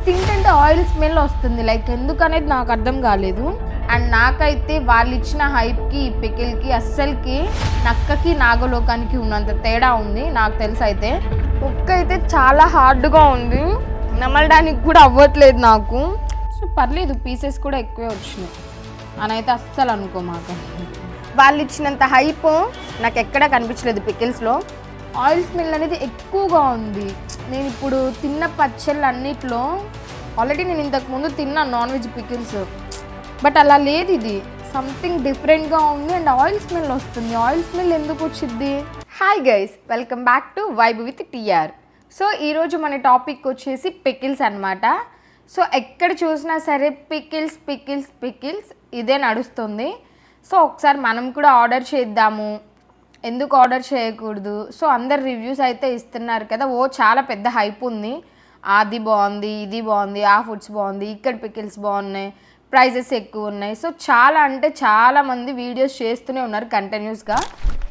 తింటుంటే oil smell వస్తుంది, like ఎందుకనేది నాకు అర్థం కాలేదు. అండ్ నాకైతే వాళ్ళు ఇచ్చిన హైప్కి ఈ పికిల్కి అస్సలకి నక్కకి నాగలోకానికి ఉన్నంత తేడా ఉంది నాకు తెలిసి. అయితే ముక్క అయితే చాలా హార్డ్గా ఉంది, నమలడానికి కూడా అవ్వట్లేదు నాకు. సో పర్లేదు, పీసెస్ కూడా ఎక్కువే వచ్చినాయి అని అయితే అస్సలు అనుకోమాక. వాళ్ళు ఇచ్చినంత హైప్ నాకు ఎక్కడా కనిపించలేదు పికిల్స్లో. ఆయిల్ స్మెల్ అనేది ఎక్కువగా ఉంది. నేను ఇప్పుడు తిన్న పచ్చళ్ళు అన్నిట్లో ఆల్రెడీ నేను ఇంతకుముందు తిన్నా నాన్ వెజ్ పికిల్స్, బట్ అలా లేదు, ఇది సంథింగ్ డిఫరెంట్గా ఉంది అండ్ ఆయిల్ స్మెల్ వస్తుంది. ఆయిల్ స్మెల్ ఎందుకు వచ్చింది? Hi guys, welcome back to Vibe with TR. So ఈరోజు మన టాపిక్ వచ్చేసి పికిల్స్ అనమాట. సో ఎక్కడ చూసినా సరే పికిల్స్ పికిల్స్ పికిల్స్ ఇదే నడుస్తుంది. సో ఒకసారి మనం కూడా ఆర్డర్ చేద్దాము, ఎందుకు ఆర్డర్ చేయకూడదు. సో అందరు రివ్యూస్ అయితే ఇస్తున్నారు కదా, చాలా పెద్ద హైప్ ఉంది. అది బాగుంది, ఇది బాగుంది, ఆ ఫుడ్స్ బాగుంది, ఇక్కడ పికిల్స్ బాగున్నాయి, ప్రైజెస్ ఎక్కువ ఉన్నాయి. సో చాలా అంటే చాలామంది వీడియోస్ చేస్తూనే ఉన్నారు కంటిన్యూస్గా.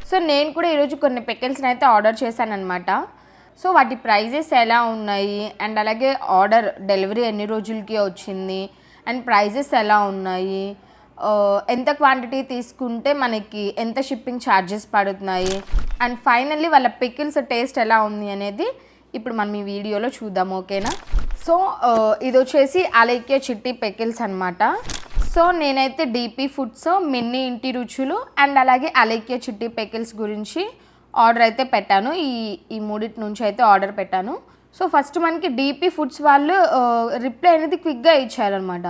సో నేను కూడా ఈరోజు కొన్ని పికిల్స్ని అయితే ఆర్డర్ చేశాను అనమాట. సో వాటి ప్రైజెస్ ఎలా ఉన్నాయి అండ్ అలాగే ఆర్డర్ డెలివరీ ఎన్ని రోజులకి వచ్చింది అండ్ ప్రైజెస్ ఎలా ఉన్నాయి, ఎంత క్వాంటిటీ తీసుకుంటే మనకి ఎంత షిప్పింగ్ ఛార్జెస్ పడుతున్నాయి అండ్ ఫైనల్లీ వాళ్ళ పికిల్స్ టేస్ట్ ఎలా ఉంది అనేది ఇప్పుడు మనం ఈ వీడియోలో చూద్దాం, ఓకేనా? సో ఇది వచ్చేసి అలేఖ్య చిట్టి పికిల్స్ అనమాట. సో నేనైతే డీపీ ఫుడ్స్, మిన్నీ ఇంటి రుచులు అండ్ అలాగే అలేఖ్య చిట్టి పికిల్స్ గురించి ఆర్డర్ అయితే పెట్టాను. ఈ మూడింటి నుంచి అయితే ఆర్డర్ పెట్టాను. సో ఫస్ట్ మనకి డీపీ ఫుడ్స్ వాళ్ళు రిప్లై అనేది క్విక్గా ఇచ్చారనమాట.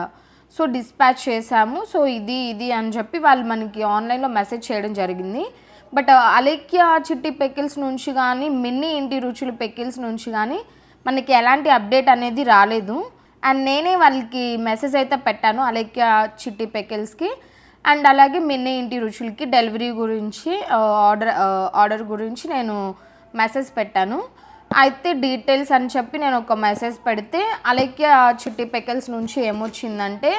సో డిస్పాచ్ చేసాము. సో ఇది అని చెప్పి వాళ్ళు మనకి ఆన్లైన్లో మెసేజ్ చేయడం జరిగింది. బట్ అలేఖ్య చిట్టి పికిల్స్ నుంచి కానీ మిన్నీ ఇంటి రుచులు పికిల్స్ నుంచి కానీ మనకి ఎలాంటి అప్డేట్ అనేది రాలేదు. అండ్ నేనే వాళ్ళకి మెసేజ్ అయితే పెట్టాను అలేఖ్య చిట్టి పికిల్స్కి అండ్ అలాగే మిన్నీ ఇంటి రుచులకి డెలివరీ గురించి ఆర్డర్ గురించి నేను మెసేజ్ పెట్టాను. అయితే డీటెయిల్స్ అని చెప్పి నేను ఒక మెసేజ్ పెడితే అలేఖ్య చిట్టి పికిల్స్ నుంచి ఏమొచ్చిందంటే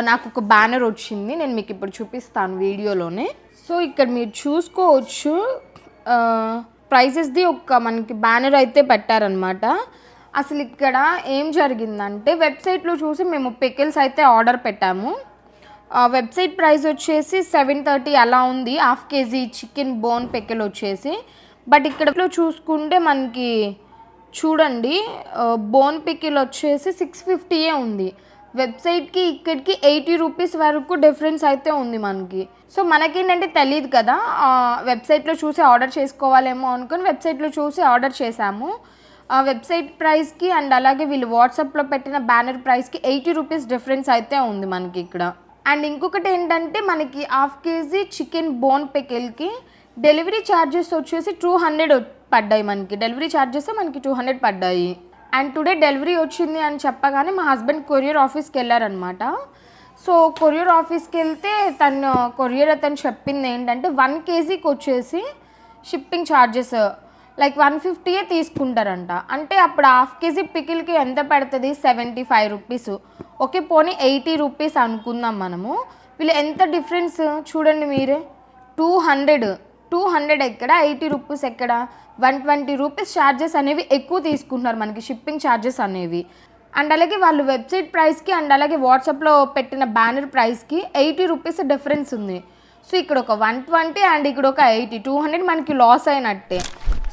నాకు ఒక బ్యానర్ వచ్చింది. నేను మీకు ఇప్పుడు చూపిస్తాను వీడియోలోనే. సో ఇక్కడ మీరు చూసుకోవచ్చు, ప్రైజెస్ది ఒక మనకి బ్యానర్ అయితే పెట్టారనమాట. అసలు ఇక్కడ ఏం జరిగిందంటే వెబ్సైట్లో చూసి మేము పికిల్స్ అయితే ఆర్డర్ పెట్టాము. వెబ్సైట్ ప్రైస్ వచ్చేసి 730 అలా ఉంది, half kg chicken bone pickle వచ్చేసి. బట్ ఇక్కడ చూసుకుంటే మనకి చూడండి బోన్ పికిల్ వచ్చేసి 650 ఉంది. వెబ్సైట్కి ఇక్కడికి 80 రూపీస్ వరకు డిఫరెన్స్ అయితే ఉంది మనకి. సో మనకేంటంటే తెలియదు కదా, వెబ్సైట్లో చూసి ఆర్డర్ చేసుకోవాలేమో అనుకుని వెబ్సైట్లో చూసి ఆర్డర్ చేసాము. వెబ్సైట్ ప్రైస్కి అండ్ అలాగే వీళ్ళు వాట్సాప్లో పెట్టిన బ్యానర్ ప్రైస్కి 80 రూపీస్ డిఫరెన్స్ అయితే ఉంది మనకి ఇక్కడ. అండ్ ఇంకొకటి ఏంటంటే మనకి హాఫ్ కేజీ చికెన్ బోన్ పికిల్కి డెలివరీ ఛార్జెస్ వచ్చేసి 200 పడ్డాయి మనకి. డెలివరీ ఛార్జెస్ మనకి 200 పడ్డాయి. అండ్ టుడే డెలివరీ వచ్చింది అని చెప్పగానే మా హస్బెండ్ కొరియర్ ఆఫీస్కి వెళ్ళారనమాట. సో కొరియర్ ఆఫీస్కి వెళ్తే కొరియర్ అతను చెప్పింది ఏంటంటే 1 కేజీకి వచ్చేసి షిప్పింగ్ ఛార్జెస్ లైక్ 150 తీసుకుంటారంట. అంటే అప్పుడు హాఫ్ కేజీ పికిల్కి ఎంత పడుతుంది? 75 రూపీస్. ఓకే పోనీ 80 రూపీస్ అనుకుందాం మనము. వీళ్ళు ఎంత డిఫరెన్స్ చూడండి మీరే, 200 ఎక్కడ, 80 రూపీస్ ఎక్కడ, 120 రూపీస్ ఛార్జెస్ అనేవి ఎక్కువ తీసుకుంటున్నారు మనకి, షిప్పింగ్ ఛార్జెస్ అనేవి. అండ్ అలాగే వాళ్ళు వెబ్సైట్ ప్రైస్కి అండ్ అలాగే వాట్సాప్లో పెట్టిన బ్యానర్ ప్రైస్కి 80 రూపీస్ డిఫరెన్స్ ఉంది. సో ఇక్కడ ఒక 120 అండ్ ఇక్కడ ఒక 80, 200 మనకి లాస్ అయినట్టే.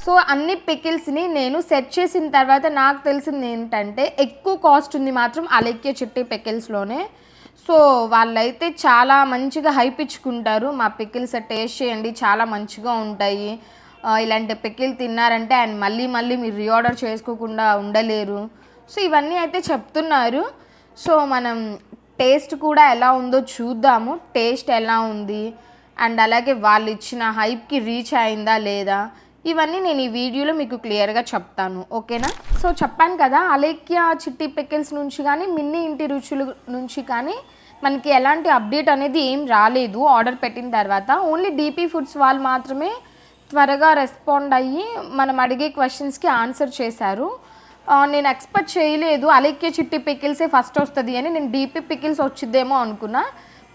సో అన్ని పికిల్స్ని నేను సెట్ చేసిన తర్వాత నాకు తెలిసింది ఏంటంటే ఎక్కువ కాస్ట్ ఉంది మాత్రం అలేఖ్య చిట్టి పికిల్స్లోనే. సో వాళ్ళైతే చాలా మంచిగా హైప్ ఇచ్చుకుంటారు, మా పికిల్స్ టేస్ట్ చేయండి చాలా మంచిగా ఉంటాయి, ఇలాంటి పికిల్ తిన్నారంటే అండ్ మళ్ళీ మీరు రీఆర్డర్ చేసుకోకుండా ఉండలేరు. సో ఇవన్నీ అయితే చెప్తున్నారు. సో మనం టేస్ట్ కూడా ఎలా ఉందో చూద్దాము, టేస్ట్ ఎలా ఉంది అండ్ అలాగే వాళ్ళు ఇచ్చిన హైప్కి రీచ్ అయిందా లేదా, ఇవన్నీ నేను ఈ వీడియోలో మీకు క్లియర్గా చెప్తాను, ఓకేనా? సో చెప్పాను కదా అలేఖ్య చిట్టి పికిల్స్ నుంచి కానీ మిన్నీ ఇంటి రుచుల నుంచి కానీ మనకి ఎలాంటి అప్డేట్ అనేది ఏం రాలేదు ఆర్డర్ పెట్టిన తర్వాత. ఓన్లీ డీపీ ఫుడ్స్ వాళ్ళు మాత్రమే త్వరగా రెస్పాండ్ అయ్యి మనం అడిగే క్వశ్చన్స్కి ఆన్సర్ చేశారు. నేను ఎక్స్పెక్ట్ చేయలేదు అలేఖ్య చిట్టి పికిల్సే ఫస్ట్ వస్తుంది అని, నేను డీపీ పికిల్స్ వచ్చిద్దేమో అనుకున్నా.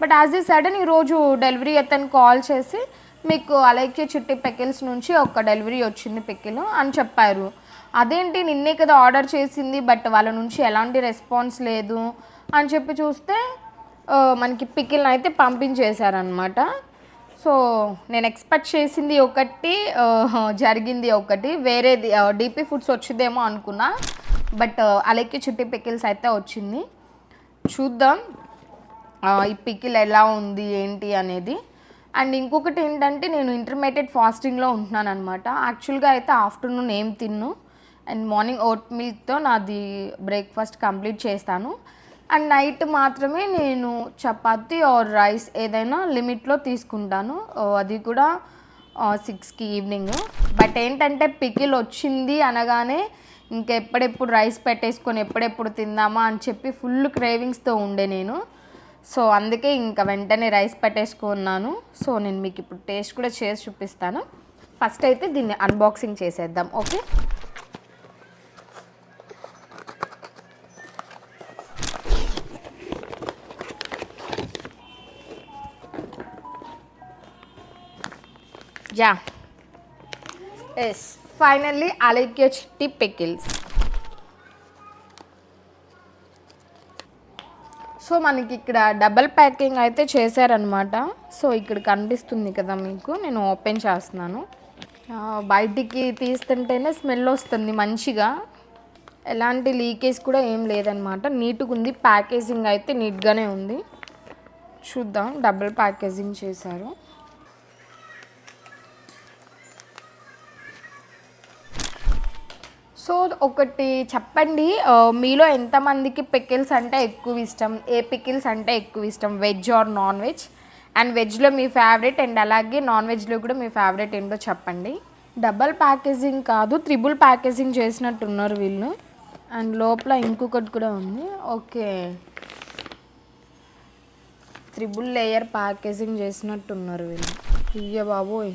బట్ యాజ్ ఏ సడన్ ఈరోజు డెలివరీ అతను కాల్ చేసి మీకు అలేఖ్య చిట్టి పికిల్స్ నుంచి ఒక డెలివరీ వచ్చింది పికిల్ అని చెప్పారు. అదేంటి నిన్నే కదా ఆర్డర్ చేసింది బట్ వాళ్ళ నుంచి ఎలాంటి రెస్పాన్స్ లేదు అని చెప్పి చూస్తే మనకి పికిల్ని అయితే పంపించేశారనమాట. సో నేను ఎక్స్పెక్ట్ చేసింది ఒకటి, జరిగింది ఒకటి. వేరేది డీపీ ఫుడ్స్ వచ్చిందేమో అనుకున్నా, బట్ అలెక్కి చిట్టి పికిల్స్ అయితే వచ్చింది. చూద్దాం ఈ పికిల్ ఎలా ఉంది ఏంటి అనేది. అండ్ ఇంకొకటి ఏంటంటే నేను ఇంటర్మీడియట్ ఫాస్టింగ్లో ఉంటున్నాను అనమాట. యాక్చువల్గా అయితే ఆఫ్టర్నూన్ ఏం తిన్ను అండ్ మార్నింగ్ ఓట్ మిల్క్తో నాది బ్రేక్ఫాస్ట్ కంప్లీట్ చేస్తాను. అండ్ నైట్ మాత్రమే నేను చపాతీ ఆర్ రైస్ ఏదైనా లిమిట్లో తీసుకుంటాను, అది కూడా 6కి ఈవినింగ్. బట్ ఏంటంటే పికిల్ వచ్చింది అనగానే ఇంకెప్పుడెప్పుడు రైస్ పెట్టేసుకొని ఎప్పుడెప్పుడు తిందామా అని చెప్పి ఫుల్ క్రేవింగ్స్తో ఉండే నేను. సో అందుకే ఇంకా వెంటనే రైస్ పెట్టేసుకున్నాను. సో నేను మీకు ఇప్పుడు టేస్ట్ కూడా చేసి చూపిస్తాను. ఫస్ట్ అయితే దీన్ని అన్బాక్సింగ్ చేసేద్దాం. ఓకే, యా ఎస్ ఫైనల్లీ అలెక్కి చిట్టి పికిల్స్. సో మనకి ఇక్కడ డబల్ ప్యాకింగ్ అయితే చేశారనమాట. సో ఇక్కడ కనిపిస్తుంది కదా మీకు, నేను ఓపెన్ చేస్తున్నాను. బయటికి తీస్తుంటేనే స్మెల్ వస్తుంది మంచిగా, ఎలాంటి లీకేజ్ కూడా ఏం లేదనమాట. నీట్గా ఉంది, ప్యాకేజింగ్ అయితే నీట్గానే ఉంది. చూద్దాం, డబుల్ ప్యాకేజింగ్ చేశారు. సో ఒకటి చెప్పండి, మీలో ఎంతమందికి పికిల్స్ అంటే ఎక్కువ ఇష్టం, ఏ పికిల్స్ అంటే ఎక్కువ ఇష్టం, veg or non veg? And వెజ్లో మీ ఫేవరెట్ అండ్ అలాగే నాన్ వెజ్లో కూడా మీ ఫేవరెట్ ఏంటో చెప్పండి. డబల్ ప్యాకేజింగ్ కాదు, త్రిబుల్ ప్యాకేజింగ్ చేసినట్టున్నారు వీళ్ళు. అండ్ లోపల ఇంకొకటి కూడా ఉంది. ఓకే, త్రిబుల్ లేయర్ ప్యాకేజింగ్ చేసినట్టున్నారు వీళ్ళు. ఇయ్య బాబోయ్,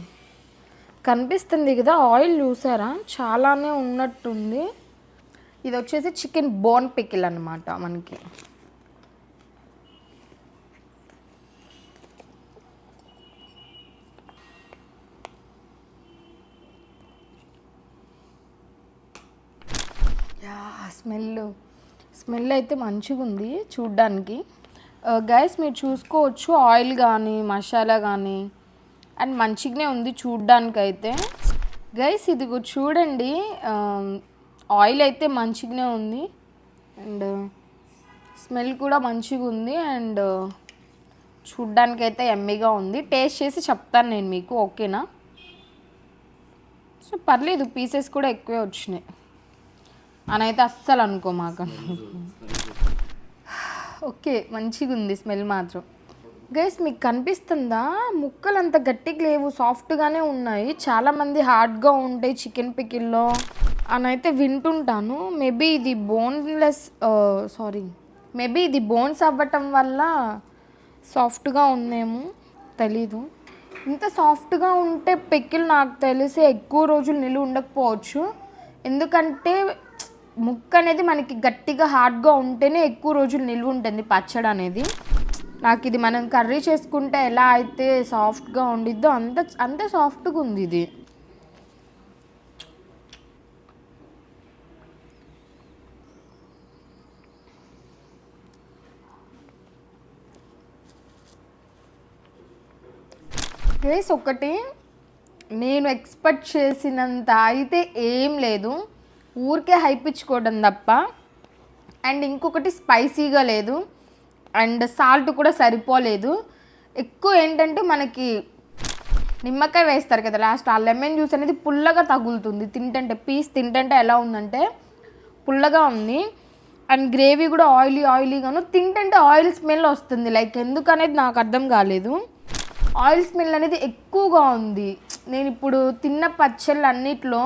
కనిపిస్తుంది కదా ఆయిల్, చూసారా చాలానే ఉన్నట్టుంది. ఇది వచ్చేసి చికెన్ బోన్ పికిల్ అనమాట మనకి. స్మెల్ అయితే మంచిగా ఉంది చూడ్డానికి. గైస్ మీరు చూసుకోవచ్చు, ఆయిల్ కానీ మసాలా కానీ అండ్ మంచిగానే ఉంది చూడ్డానికి అయితే. గైస్ ఇదిగో చూడండి, ఆయిల్ అయితే మంచిగానే ఉంది అండ్ స్మెల్ కూడా మంచిగా ఉంది అండ్ చూడ్డానికి అయితే ఎమ్మీగా ఉంది. టేస్ట్ చేసి చెప్తాను నేను మీకు, ఓకేనా? సో పర్లేదు, పీసెస్ కూడా ఎక్కువే వచ్చినాయి అని అయితే అస్సలు అనుకోమాక. ఓకే, మంచిగా ఉంది స్మెల్ మాత్రం. గైస్ మీకు కనిపిస్తుందా, ముక్కలు అంత గట్టిగా లేవు, సాఫ్ట్గానే ఉన్నాయి. చాలామంది హార్డ్గా ఉంటాయి చికెన్ పికిల్లో అని అయితే వింటుంటాను. మేబీ ఇది బోన్స్ అవ్వటం వల్ల సాఫ్ట్గా ఉందేమో తెలీదు. ఇంత సాఫ్ట్గా ఉంటే పికిల్ నాకు తెలిసి ఎక్కువ రోజులు నిలువ ఉండకపోవచ్చు. ఎందుకంటే ముక్క అనేది మనకి గట్టిగా హార్డ్గా ఉంటేనే ఎక్కువ రోజులు నిలువ ఉంటుంది పచ్చడి అనేది. నాకు ఇది మనం కర్రీ చేసుకుంటే ఎలా అయితే సాఫ్ట్గా ఉండిద్దో అంత సాఫ్ట్గా ఉంది ఇది. గైస్ ఒకటి, నేను ఎక్స్పెక్ట్ చేసినంత అయితే ఏం లేదు, ఊరికే హైపిచ్చుకోవడం తప్ప. అండ్ ఇంకొకటి స్పైసీగా లేదు అండ్ సాల్ట్ కూడా సరిపోలేదు. ఎక్కువ ఏంటంటే మనకి నిమ్మకాయ వేస్తారు కదా లాస్ట్, ఆ లెమన్ జ్యూస్ అనేది పుల్లగా తగులుతుంది తింటుంటే ఎలా ఉందంటే పుల్లగా ఉంది. అండ్ గ్రేవీ కూడా ఆయిలీగాను, తింటుంటే ఆయిల్ స్మెల్ వస్తుంది. లైక్ ఎందుకనేది నాకు అర్థం కాలేదు. ఆయిల్ స్మెల్ అనేది ఎక్కువగా ఉంది. నేను ఇప్పుడు తిన్న పచ్చళ్ళు అన్నిట్లో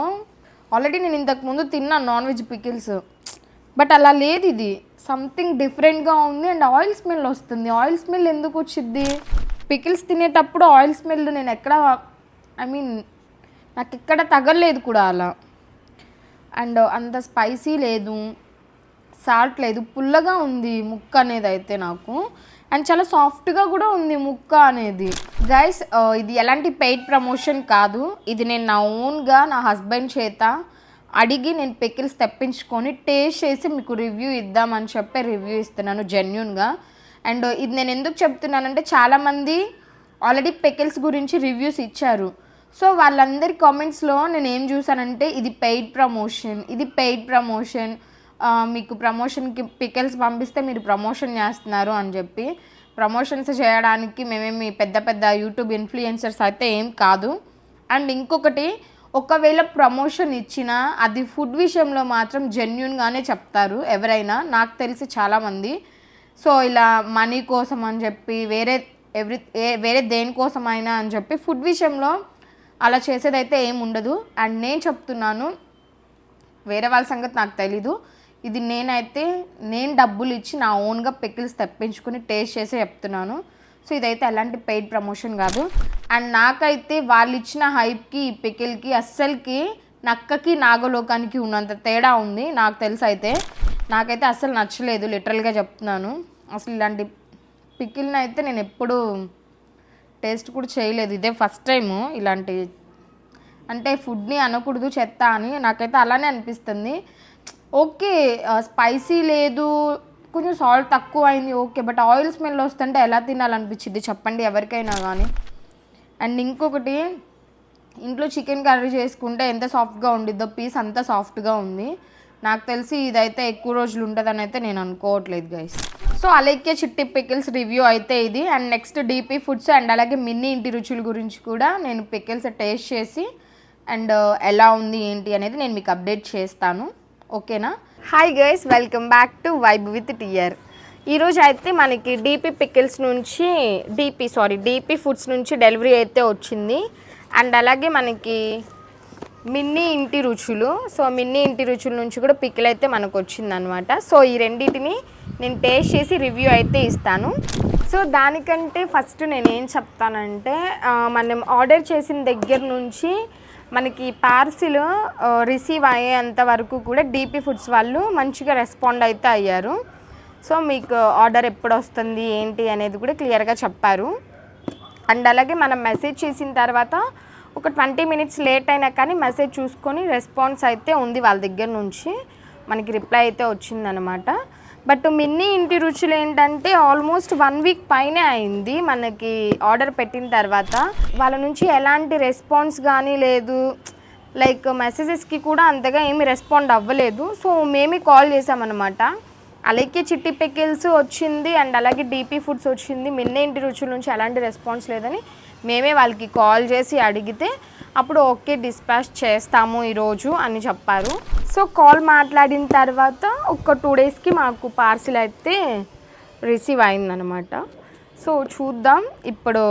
ఆల్రెడీ నేను ఇంతకుముందు తిన్నాను నాన్ వెజ్ పికిల్స్, బట్ అలా లేదు, ఇది సంథింగ్ డిఫరెంట్గా ఉంది అండ్ ఆయిల్ స్మెల్ వస్తుంది. ఆయిల్ స్మెల్ ఎందుకు వచ్చింది? పికిల్స్ తినేటప్పుడు ఆయిల్ స్మెల్ నేను నాకు ఎక్కడ తగలలేదు కూడా అలా. అండ్ అంత స్పైసీ లేదు, సాల్ట్ లేదు, పుల్లగా ఉంది ముక్క అనేది అయితే నాకు. అండ్ చాలా సాఫ్ట్గా కూడా ఉంది ముక్క అనేది. గైస్ ఇది ఎలాంటి పెయిడ్ ప్రమోషన్ కాదు, ఇది నేను నా ఓన్గా నా హస్బెండ్ చేత అడిగి నేను పికిల్స్ తెప్పించుకొని టేస్ట్ చేసి మీకు రివ్యూ ఇద్దామని చెప్పి రివ్యూ ఇస్తున్నాను జెన్యూన్గా. అండ్ ఇది నేను ఎందుకు చెప్తున్నానంటే చాలామంది ఆల్రెడీ పికిల్స్ గురించి రివ్యూస్ ఇచ్చారు. సో వాళ్ళందరి కామెంట్స్లో నేను ఏం చూసానంటే ఇది పెయిడ్ ప్రమోషన్, మీకు ప్రమోషన్కి పికిల్స్ పంపిస్తే మీరు ప్రమోషన్ చేస్తున్నారు అని చెప్పి. ప్రమోషన్స్ చేయడానికి మేమేమి పెద్ద పెద్ద యూట్యూబ్ ఇన్ఫ్లుయెన్సర్స్ అయితే ఏం కాదు. అండ్ ఇంకొకటి, ఒకవేళ ప్రమోషన్ ఇచ్చినా అది ఫుడ్ విషయంలో మాత్రం జెన్యూన్గానే చెప్తారు ఎవరైనా, నాకు తెలిసి చాలామంది. సో ఇలా మనీ కోసం అని చెప్పి వేరే దేనికోసమైనా అని చెప్పి ఫుడ్ విషయంలో అలా చేసేదైతే ఏమి ఉండదు. అండ్ నేను చెప్తున్నాను, వేరే వాళ్ళ సంగతి నాకు తెలీదు, ఇది నేను డబ్బులు ఇచ్చి నా ఓన్గా పికిల్స్ తెప్పించుకుని టేస్ట్ చేసి చెప్తున్నాను. సో ఇదైతే ఎలాంటి పెయిడ్ ప్రమోషన్ కాదు. అండ్ నాకైతే వాళ్ళు ఇచ్చిన హైప్కి ఈ పికిల్కి అస్సలకి నక్కకి నాగలోకానికి ఉన్నంత తేడా ఉంది నాకు తెలిసి. అయితే నాకైతే అస్సలు నచ్చలేదు, లిటరల్గా చెప్తున్నాను. అసలు ఇలాంటి పికిల్ని అయితే నేను ఎప్పుడూ టేస్ట్ కూడా చేయలేదు, ఇదే ఫస్ట్ టైము ఇలాంటి. అంటే ఫుడ్ని అనకూడదు చెత్త అని, నాకైతే అలానే అనిపిస్తుంది. ఓకే స్పైసీ లేదు, కొంచెం సాల్ట్ తక్కువ అయింది ఓకే, బట్ ఆయిల్ స్మెల్ వస్తుంటే ఎలా తినాలనిపించింది చెప్పండి ఎవరికైనా కానీ. అండ్ ఇంకొకటి, ఇంట్లో చికెన్ కర్రీ చేసుకుంటే ఎంత సాఫ్ట్గా ఉండిద్దో పీస్ అంత సాఫ్ట్గా ఉంది. నాకు తెలిసి ఇదైతే ఎక్కువ రోజులు ఉంటుందని అయితే నేను అనుకోవట్లేదు గైస్. సో అలైక్య చిట్టి పికిల్స్ రివ్యూ అయితే ఇది. And next DP foods and అలాగే మిన్నీ ఇంటి రుచుల గురించి కూడా నేను పికిల్స్ టేస్ట్ చేసి అండ్ ఎలా ఉంది ఏంటి అనేది నేను మీకు అప్డేట్ చేస్తాను, ఓకేనా. Hi guys, welcome back to Vibe with TR. ఈరోజు అయితే మనకి డీపీ పికిల్స్ నుంచి డీపీ ఫుడ్స్ నుంచి డెలివరీ అయితే వచ్చింది. అండ్ అలాగే మనకి మిన్నీ ఇంటి రుచులు, సో మిన్నీ ఇంటి రుచుల నుంచి కూడా పికిల్ అయితే మనకు వచ్చిందనమాట. సో ఈ రెండింటిని నేను టేస్ట్ చేసి రివ్యూ అయితే ఇస్తాను. సో దానికంటే ఫస్ట్ నేను ఏం చెప్తానంటే, మనం ఆర్డర్ చేసిన దగ్గర నుంచి మనకి పార్సిల్ రిసీవ్ అయ్యేంత వరకు కూడా డీపీ ఫుడ్స్ వాళ్ళు మంచిగా రెస్పాండ్ అయితే అయ్యారు. సో మీకు ఆర్డర్ ఎప్పుడు వస్తుంది ఏంటి అనేది కూడా క్లియర్గా చెప్పారు. అండ్ అలాగే మనం మెసేజ్ చేసిన తర్వాత ఒక 20 minutes లేట్ అయినా కానీ మెసేజ్ చూసుకొని రెస్పాన్స్ అయితే ఉంది వాళ్ళ దగ్గర నుంచి, మనకి రిప్లై అయితే వచ్చిందనమాట. బట్ మిన్నీ ఇంటి రుచులు ఏంటంటే ఆల్మోస్ట్ 1 week పైనే అయింది మనకి ఆర్డర్ పెట్టిన తర్వాత. వాళ్ళ నుంచి ఎలాంటి రెస్పాన్స్ కానీ లేదు, లైక్ మెసేజెస్కి కూడా అంతగా ఏమి రెస్పాండ్ అవ్వలేదు. సో మేమే కాల్ చేసామన్నమాట. అలాగే చిట్టి పికిల్స్ వచ్చింది అండ్ అలాగే డీపీ ఫుడ్స్ వచ్చింది, మిన్నీ ఇంటి రుచుల నుంచి ఎలాంటి రెస్పాన్స్ లేదని మేమే వాళ్ళకి కాల్ చేసి అడిగితే అప్పుడు ఓకే డిస్పాచ్ చేస్తాము ఈరోజు అని చెప్పారు. సో కాల్ మాట్లాడిన తర్వాత ఒక 2 daysకి మాకు పార్సిల్ అయితే రిసీవ్ అయిందనమాట. సో చూద్దాం ఇప్పుడు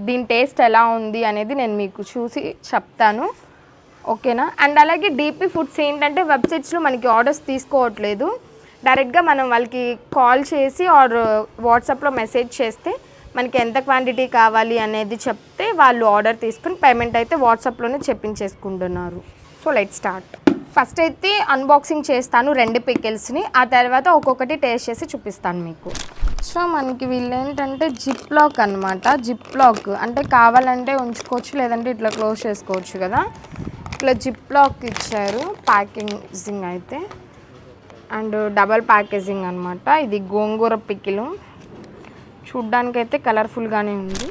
దీని టేస్ట్ ఎలా ఉంది అనేది నేను మీకు చూసి చెప్తాను, ఓకేనా. అండ్ అలాగే డీపీ ఫుడ్స్ ఏంటంటే వెబ్సైట్స్లో మనకి ఆర్డర్స్ తీసుకోవట్లేదు, డైరెక్ట్గా మనం వాళ్ళకి కాల్ చేసి ఆర్ వాట్సాప్లో మెసేజ్ చేస్తే మనకి ఎంత క్వాంటిటీ కావాలి అనేది చెప్తే వాళ్ళు ఆర్డర్ తీసుకుని పేమెంట్ అయితే వాట్సాప్లోనే చెప్పించేసుకుంటున్నారు. So let's start. ఫస్ట్ అయితే అన్బాక్సింగ్ చేస్తాను 2 పికిల్స్ని, ఆ తర్వాత ఒక్కొక్కటి టేస్ట్ చేసి చూపిస్తాను మీకు. సో మనకి వీళ్ళు ఏంటంటే జిప్ లాక్ అనమాట. జిప్ లాక్ అంటే కావాలంటే ఉంచుకోవచ్చు, లేదంటే ఇట్లా క్లోజ్ చేసుకోవచ్చు కదా. ఇట్లా జిప్ లాక్ ఇచ్చారు ప్యాకేజింగ్ అయితే. అండ్ డబల్ ప్యాకేజింగ్ అనమాట. ఇది గోంగూర పికిలు, చూడ్డానికైతే కలర్ఫుల్గానే ఉంది.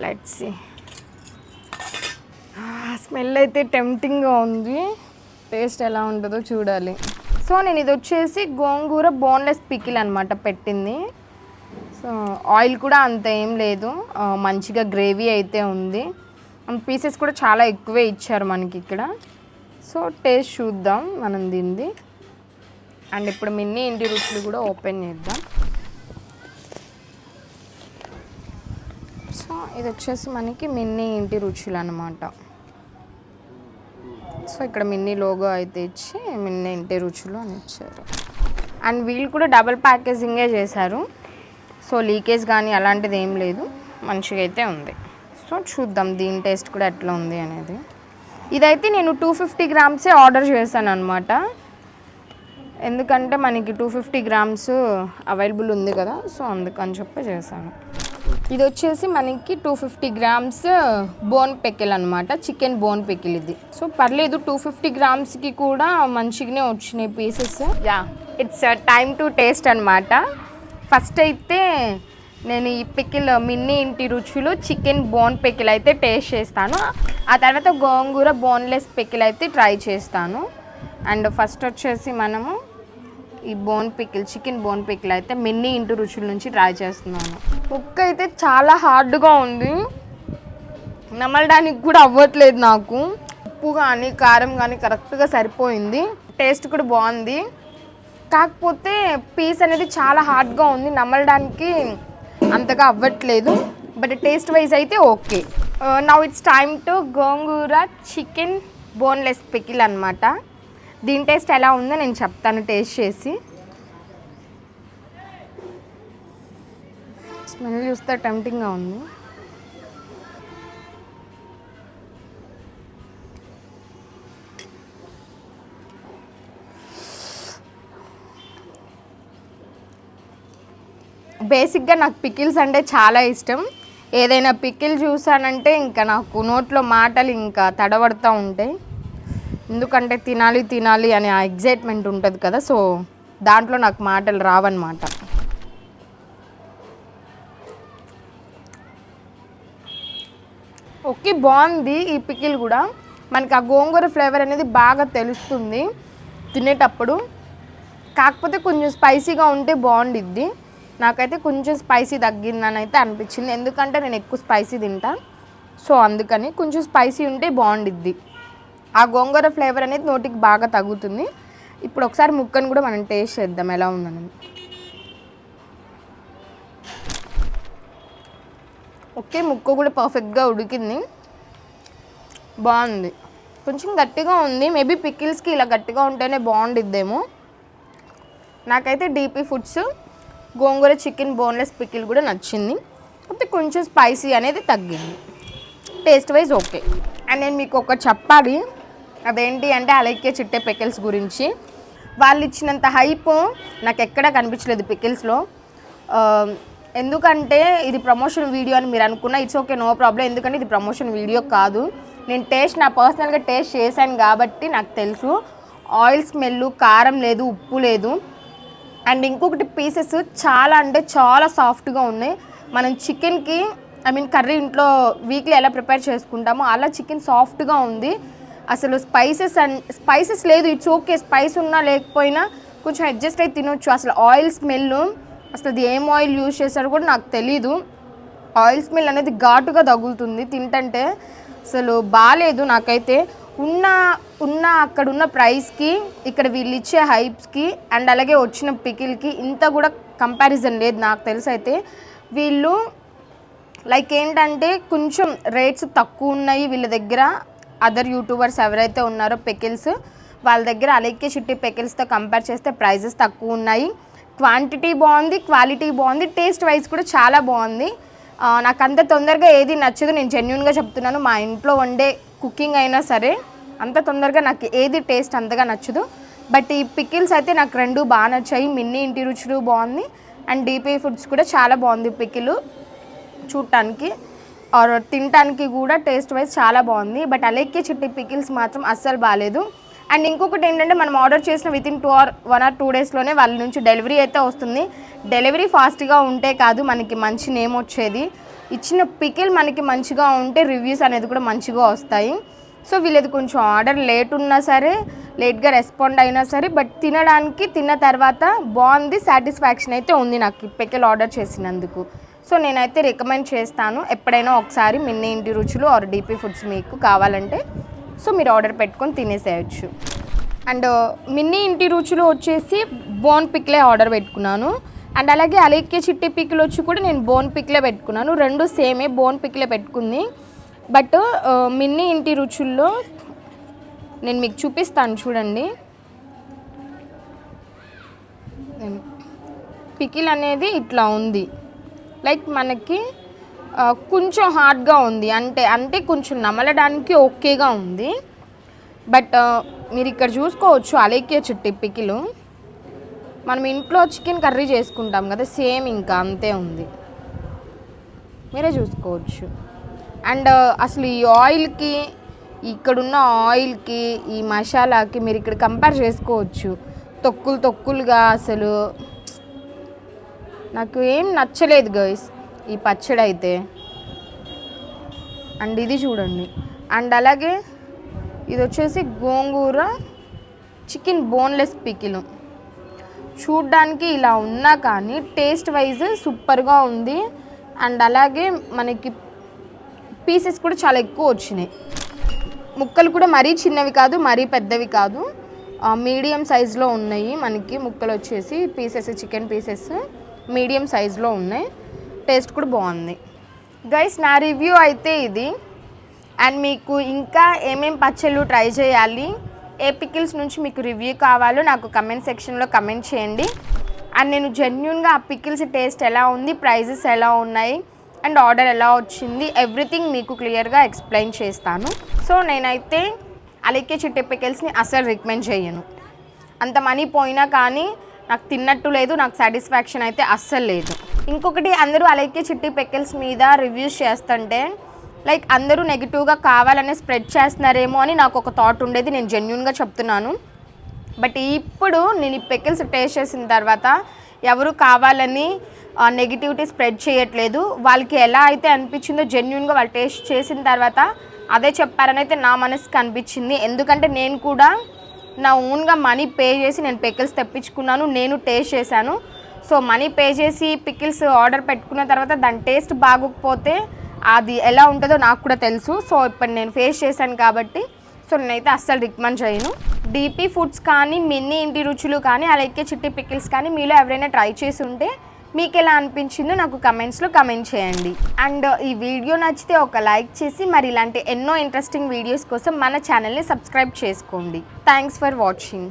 లెట్స్ సీ, స్మెల్ అయితే టెంప్టింగ్గా ఉంది, టేస్ట్ ఎలా ఉంటుందో చూడాలి. సో నేను ఇది వచ్చేసి గోంగూర బోన్లెస్ పికిల్ అనమాట పెట్టింది. సో ఆయిల్ కూడా అంత ఏం లేదు, మంచిగా గ్రేవీ అయితే ఉంది. పీసెస్ కూడా చాలా ఎక్కువే ఇచ్చారు మనకి ఇక్కడ. సో టేస్ట్ చూద్దాం మనం దీన్ని. అండ్ ఇప్పుడు మిన్నీ ఇంటి రుచులు కూడా ఓపెన్ చేద్దాం. సో ఇది వచ్చేసి మనకి మిన్నీ ఇంటి రుచులు అనమాట. సో ఇక్కడ మిన్నీ లోగో అయితే ఇచ్చి మిన్నీ ఇంటి రుచులు అని ఇచ్చారు. అండ్ వీళ్ళు కూడా డబల్ ప్యాకేజింగే చేశారు. సో లీకేజ్ కానీ అలాంటిది ఏం లేదు, మంచిగా అయితే ఉంది. సో చూద్దాం దీని టేస్ట్ కూడా ఎట్లా ఉంది అనేది. ఇదైతే నేను 250 grams ఆర్డర్ చేశాను అనమాట, ఎందుకంటే మనకి 250 grams అవైలబుల్ ఉంది కదా, సో అందుకని చెప్పి చేశాను. ఇది వచ్చేసి మనకి 250 గ్రామ్స్ బోన్ పికిల్ అనమాట, చికెన్ బోన్ పికిల్ ఇది. సో పర్లేదు, 250 గ్రామ్స్కి కూడా మంచిగానే వచ్చినాయి pieces. Yeah, it's time to taste అనమాట. ఫస్ట్ అయితే నేను ఈ పికిల్ మిన్నీ ఇంటి రుచులు చికెన్ బోన్ పికిల్ అయితే టేస్ట్ చేస్తాను. ఆ తర్వాత గోంగూర బోన్లెస్ పికిల్ అయితే ట్రై చేస్తాను. అండ్ ఫస్ట్ వచ్చేసి మనము ఈ bone pickle, chicken bone pickle అయితే మిన్నీ ఇంటి రుచుల నుంచి ట్రై చేస్తున్నాను. ముక్క అయితే చాలా హార్డ్గా ఉంది, నమలడానికి కూడా అవ్వట్లేదు నాకు. ఉప్పు కానీ కారం కానీ కరెక్ట్గా సరిపోయింది, టేస్ట్ కూడా బాగుంది. కాకపోతే పీస్ అనేది చాలా హార్డ్గా ఉంది, నమలడానికి అంతగా అవ్వట్లేదు. బట్ టేస్ట్ వైజ్ అయితే okay. Now it's time to gongura chicken boneless pickle అనమాట. దీని టేస్ట్ ఎలా ఉందో నేను చెప్తాను టేస్ట్ చేసి. స్మెల్ చూస్తే టెంప్టింగ్గా ఉంది. బేసిక్గా నాకు పికిల్స్ అంటే చాలా ఇష్టం. ఏదైనా పికిల్ చూసానంటే ఇంకా నాకు నోట్లో మాటలు ఇంకా తడబడుతూ ఉంటాయి. ఎందుకంటే తినాలి తినాలి అనే ఆ ఎగ్జైట్మెంట్ ఉంటుంది కదా, సో దాంట్లో నాకు మాటలు రావన్నమాట. ఓకే, బాగుంది ఈ పికిల్ కూడా. మనకి ఆ గోంగూర ఫ్లేవర్ అనేది బాగా తెలుస్తుంది తినేటప్పుడు. కాకపోతే కొంచెం స్పైసీగా ఉంటే బాగుండిద్ది. నాకైతే కొంచెం స్పైసీ తగ్గిందని అయితే అనిపించింది, ఎందుకంటే నేను ఎక్కువ స్పైసీ తింటా. సో అందుకని కొంచెం స్పైసీ ఉంటే బాగుండిద్ది. ఆ గోంగూర ఫ్లేవర్ అనేది నోటికి బాగా తగ్గుతుంది. ఇప్పుడు ఒకసారి ముక్కను కూడా మనం టేస్ట్ చేద్దాం ఎలా ఉందని. ఓకే, ముక్క కూడా పర్ఫెక్ట్గా ఉడికింది, బాగుంది. కొంచెం గట్టిగా ఉంది, మేబీ పికిల్స్కి ఇలా గట్టిగా ఉంటేనే బాగుండిద్దేమో. నాకైతే డీపీ ఫుడ్స్ గోంగూర చికెన్ బోన్లెస్ పికిల్ కూడా నచ్చింది. అయితే కొంచెం స్పైసీ అనేది తగ్గింది, టేస్ట్ వైజ్ ఓకే. అండ్ నేను మీకు ఒక చెప్పాలి, అదేంటి అంటే అలైకే చిట్టే పికిల్స్ గురించి. వాళ్ళు ఇచ్చినంత హైప్ నాకు ఎక్కడా కనిపించలేదు పికిల్స్లో. ఎందుకంటే ఇది ప్రమోషన్ వీడియో అని మీరు అనుకున్న ఇట్స్ ఓకే, నో ప్రాబ్లం. ఎందుకంటే ఇది ప్రమోషన్ వీడియో కాదు. నేను నా పర్సనల్గా టేస్ట్ చేశాను కాబట్టి నాకు తెలుసు. ఆయిల్ స్మెల్, కారం లేదు, ఉప్పు లేదు. అండ్ ఇంకొకటి పీసెస్ చాలా అంటే చాలా సాఫ్ట్గా ఉన్నాయి. మనం చికెన్కి కర్రీ ఇంట్లో వీక్లీ ఎలా ప్రిపేర్ చేసుకుంటామో అలా చికెన్ సాఫ్ట్గా ఉంది. అసలు స్పైసెస్ లేదు, ఇట్స్ ఓకే. స్పైస్ ఉన్నా లేకపోయినా కొంచెం అడ్జస్ట్ అయి తినొచ్చు. అసలు ఆయిల్ స్మెల్, అసలు అది ఏం ఆయిల్ యూజ్ చేశారో కూడా నాకు తెలీదు. ఆయిల్ స్మెల్ అనేది ఘాటుగా తగులుతుంది తింటంటే, అసలు బాగాలేదు. నాకైతే అక్కడున్న ప్రైస్కి ఇక్కడ వీళ్ళు ఇచ్చే హైప్స్కి అండ్ అలాగే వచ్చిన పికిల్కి ఇంత కూడా కంపారిజన్ లేదు నాకు తెలిసి. అయితే వీళ్ళు లైక్ ఏంటంటే కొంచెం రేట్స్ తక్కువ ఉన్నాయి వీళ్ళ దగ్గర. అదర్ యూట్యూబర్స్ ఎవరైతే ఉన్నారో పికిల్స్, వాళ్ళ దగ్గర అలైకే చిట్టి పికిల్స్తో కంపేర్ చేస్తే ప్రైజెస్ తక్కువ ఉన్నాయి. క్వాంటిటీ బాగుంది, క్వాలిటీ బాగుంది, టేస్ట్ వైజ్ కూడా చాలా బాగుంది. నాకు అంత తొందరగా ఏది నచ్చదు, నేను జెన్యూన్గా చెప్తున్నాను. మా ఇంట్లో వండే కుకింగ్ అయినా సరే అంత తొందరగా నాకు ఏది టేస్ట్ అంతగా నచ్చదు. బట్ ఈ పికిల్స్ అయితే నాకు రెండు బాగా నచ్చాయి. మిన్నీ ఇంటి రుచులు బాగుంది అండ్ డీపీ ఫుడ్స్ కూడా చాలా బాగుంది. పికిల్ చూడటానికి ఆర్ తినటానికి కూడా టేస్ట్ వైజ్ చాలా బాగుంది. బట్ అలైకే చిట్టి పికిల్స్ మాత్రం అస్సలు బాగాలేదు. అండ్ ఇంకొకటి ఏంటంటే మనం ఆర్డర్ చేసిన వితిన్ 1 or 2 డేస్లోనే వాళ్ళ నుంచి డెలివరీ అయితే వస్తుంది. డెలివరీ ఫాస్ట్గా ఉంటే కాదు మనకి మంచి నేమ్ వచ్చేది. ఇచ్చిన పికిల్ మనకి మంచిగా ఉంటే రివ్యూస్ అనేది కూడా మంచిగా వస్తాయి. సో వీళ్ళది కొంచెం ఆర్డర్ లేట్ ఉన్నా సరే, లేట్గా రెస్పాండ్ అయినా సరే, బట్ తిన్న తర్వాత బాగుంది, సాటిస్ఫాక్షన్ అయితే ఉంది నాకు ఈ పికిల్ ఆర్డర్ చేసినందుకు. సో నేనైతే రికమెండ్ చేస్తాను, ఎప్పుడైనా ఒకసారి మిన్నీ ఇంటి రుచులు ఆర్ డీపీ ఫుడ్స్ మీకు కావాలంటే సో మీరు ఆర్డర్ పెట్టుకొని తినేసేయచ్చు. అండ్ మిన్నీ ఇంటి రుచులు వచ్చేసి బోన్ పిక్లే ఆర్డర్ పెట్టుకున్నాను. అండ్ అలాగే అలైకే చిట్టి పిక్లు వచ్చి కూడా నేను బోన్ పిక్లే పెట్టుకున్నాను. రెండు సేమే, బోన్ పిక్లే పెట్టుకుంది. బట్ మిన్నీ ఇంటి రుచుల్లో నేను మీకు చూపిస్తాను చూడండి. పికిల్ అనేది ఇట్లా ఉంది, లైక్ మనకి కొంచెం హార్డ్గా ఉంది, అంటే కొంచెం నమలడానికి ఓకేగా ఉంది. బట్ మీరు ఇక్కడ చూసుకోవచ్చు అలైకే చిట్టి పికిల్. మనం ఇంట్లో చికెన్ కర్రీ చేసుకుంటాం కదా, సేమ్ ఇంకా అంతే ఉంది. మీరే చూసుకోవచ్చు. అండ్ అసలు ఈ ఆయిల్కి, ఇక్కడున్న ఆయిల్కి, ఈ మసాలాకి మీరు ఇక్కడ కంపేర్ చేసుకోవచ్చు. తొక్కులుగా అసలు నాకు ఏం నచ్చలేదు గైస్ ఈ పచ్చడి అయితే. అండ్ ఇది చూడండి. అండ్ అలాగే ఇది వచ్చేసి గోంగూర చికెన్ బోన్లెస్ పికిల్. చూడ్డానికి ఇలా ఉన్నా కానీ టేస్ట్ వైజ్ సూపర్గా ఉంది. అండ్ అలాగే మనకి పీసెస్ కూడా చాలా ఎక్కువ వచ్చినాయి. ముక్కలు కూడా మరీ చిన్నవి కాదు, మరీ పెద్దవి కాదు, మీడియం సైజులో ఉన్నాయి. మనకి ముక్కలు వచ్చేసి పీసెస్, చికెన్ పీసెస్ మీడియం సైజులో ఉన్నాయి. టేస్ట్ కూడా బాగుంది గైస్. నా రివ్యూ అయితే ఇది. అండ్ మీకు ఇంకా ఏమేం పచ్చళ్ళు ట్రై చేయాలి, ఏ పికిల్స్ నుంచి మీకు రివ్యూ కావాలో నాకు కమెంట్ సెక్షన్లో కమెంట్ చేయండి. అండ్ నేను జెన్యూన్గా ఆ పికిల్స్ టేస్ట్ ఎలా ఉంది, ప్రైజెస్ ఎలా ఉన్నాయి, అండ్ ఆర్డర్ ఎలా వచ్చింది, ఎవ్రీథింగ్ మీకు క్లియర్గా ఎక్స్ప్లెయిన్ చేస్తాను. సో నేనైతే అలైకే చిట్టి పికిల్స్ని అస్సలు రికమెండ్ చేయను. అంత మనీ పోయినా కానీ నాకు తిన్నట్టు లేదు, నాకు సాటిస్ఫాక్షన్ అయితే అస్సలు లేదు. ఇంకొకటి, అందరూ అలైకే చిట్టి పికిల్స్ మీద రివ్యూస్ చేస్తుంటే లైక్ అందరూ నెగిటివ్గా కావాలనే స్ప్రెడ్ చేస్తున్నారేమో అని నాకు ఒక థాట్ ఉండేది. నేను జెన్యూన్గా చెప్తున్నాను. బట్ ఇప్పుడు నేను ఈ పికిల్స్ టేస్ట్ చేసిన తర్వాత ఎవరు కావాలని నెగిటివిటీ స్ప్రెడ్ చేయట్లేదు. వాళ్ళకి ఎలా అయితే అనిపించిందో జెన్యూన్గా వాళ్ళు టేస్ట్ చేసిన తర్వాత అదే చెప్పారని అయితే నా మనసుకి అనిపించింది. ఎందుకంటే నేను కూడా నా ఓన్గా మనీ పే చేసి నేను పికిల్స్ తెప్పించుకున్నాను, నేను టేస్ట్ చేశాను. సో మనీ పే చేసి పికిల్స్ ఆర్డర్ పెట్టుకున్న తర్వాత దాని టేస్ట్ బాగోకపోతే అది ఎలా ఉంటుందో నాకు కూడా తెలుసు. సో ఇప్పుడు నేను ఫేస్ చేశాను కాబట్టి సో నేనైతే అస్సలు రికమెండ్ చేయను. డీపీ ఫుడ్స్ కానీ, మినీ ఇంటి రుచులు కానీ, అలాగే చిట్టి పికిల్స్ కానీ మీలో ఎవరైనా ట్రై చేసి ఉంటే మీకు ఎలా అనిపించిందో నాకు కమెంట్స్లో కమెంట్ చేయండి. అండ్ ఈ వీడియో నచ్చితే ఒక లైక్ చేసి మరి ఇలాంటి ఎన్నో ఇంట్రెస్టింగ్ వీడియోస్ కోసం మన ఛానల్ని సబ్స్క్రైబ్ చేసుకోండి. Thanks for watching.